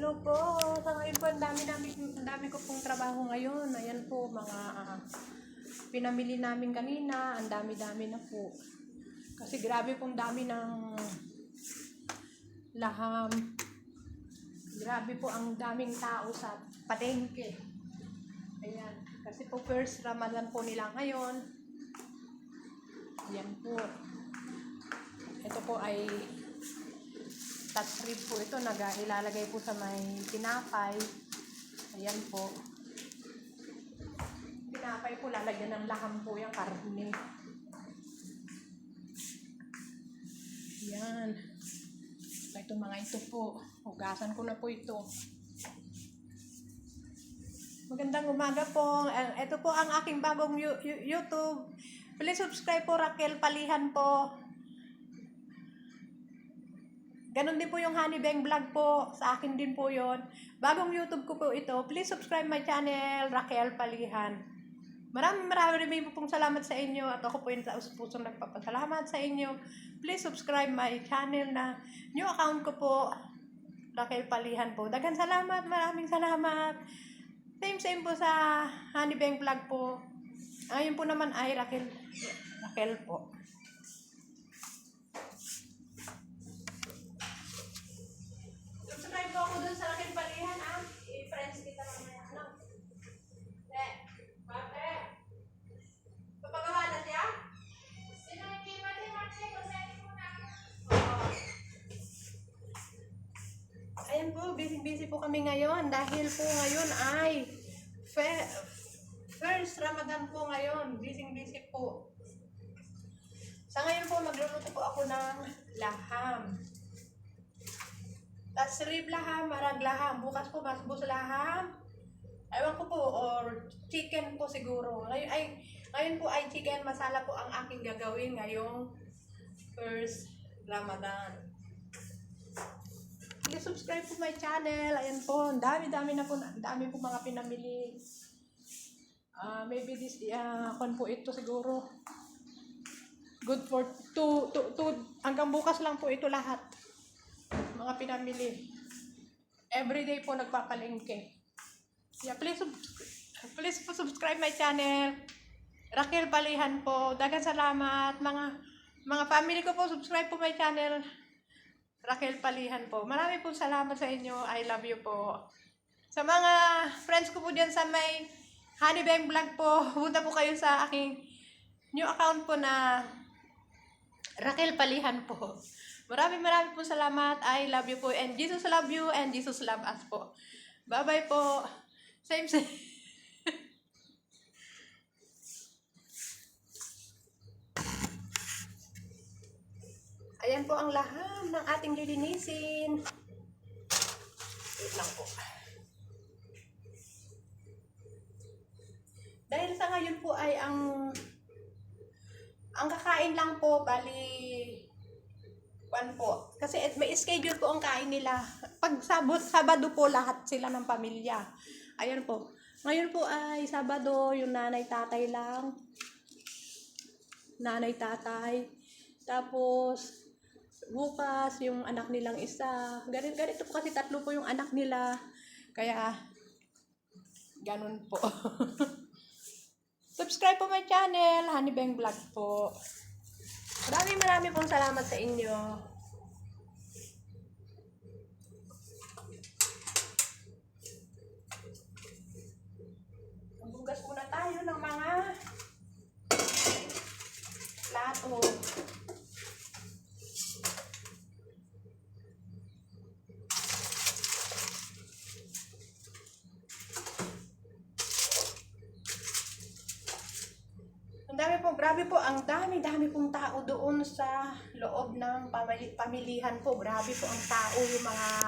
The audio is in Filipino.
Hello po. Sa ngayon po, ang dami ko pong trabaho ngayon. Ayan po, mga pinamili namin kanina. Ang dami-dami na po. Kasi grabe pong dami ng laham. Grabe po ang daming tao sa palengke. Ayan. Kasi po first Ramadan po nila ngayon. Ayan po. Ito po ay touch rib po ito, ilalagay po sa may tinapay. Ayan po. Tinapay po, lalagyan ng laham po yung karne. Ayan. Ito mga ito po. Hugasan ko na po ito. Magandang umaga po. Ito po ang aking bagong YouTube. Please subscribe po, Raquel Palihan po. Ganon din po yung Honey Bang Vlog po. Sa akin din po yon. Bagong YouTube ko po ito. Please subscribe my channel, Raquel Palihan. Maraming pong salamat sa inyo. At ako po yung taus-pusong nagpapasalamat sa inyo. Please subscribe my channel na new account ko po, Raquel Palihan po. Daghang salamat. Maraming salamat. Same po sa Honey Bang Vlog po. Ngayon po naman ay Raquel po. Ako dun sa Raquel Palihan, i-friends kita mamaya. Ano? Mate. Papagawa na siya? Sino yung mate? Kusayin mo na. Ayan po, busy po kami ngayon. Dahil po ngayon ay first Ramadan po ngayon. Busy po. Sa ngayon po, magluluto po ako ng laham. Tas rib laham, marag laham. Bukas po, masbos laham. Ewan ko po, or chicken po siguro. Ngayon po ay chicken masala po ang aking gagawin ngayong first Ramadan. Please subscribe po my channel. Ayan po, dami na po, dami po mga pinamili. Maybe this, kon po ito siguro. Good for two, hanggang bukas lang po ito lahat. Mga pinamili. Everyday po nagpapalengke. Yeah, please po subscribe my channel. Raquel Palihan po. Daghang salamat. Mga family ko po, subscribe po my channel. Raquel Palihan po. Marami po salamat sa inyo. I love you po. Sa mga friends ko po dyan sa may Honey Bang Vlog po, punta po kayo sa aking new account po na Raquel Palihan po. Maraming po salamat. I love you po. And Jesus love you. And Jesus love us po. Bye-bye po. Same. Ayan po ang laham ng ating lilinisin. Wait lang po. Dahil sa ngayon po ay ang kakain lang po, bali po. Kasi may schedule po ang kain nila. Pag Sabado po lahat sila ng pamilya. Ayan po. Ngayon po ay Sabado, yung nanay-tatay lang. Nanay-tatay. Tapos bukas yung anak nilang isa. Ganito po kasi 3 po yung anak nila. Kaya ganun po. Subscribe po my channel, Honey Bang Vlog po. Marami pong salamat sa inyo. Magbugas muna tayo ng mga plato. Grabe po, ang dami pong tao doon sa loob ng pamilihan po. Grabe po ang tao, yung mga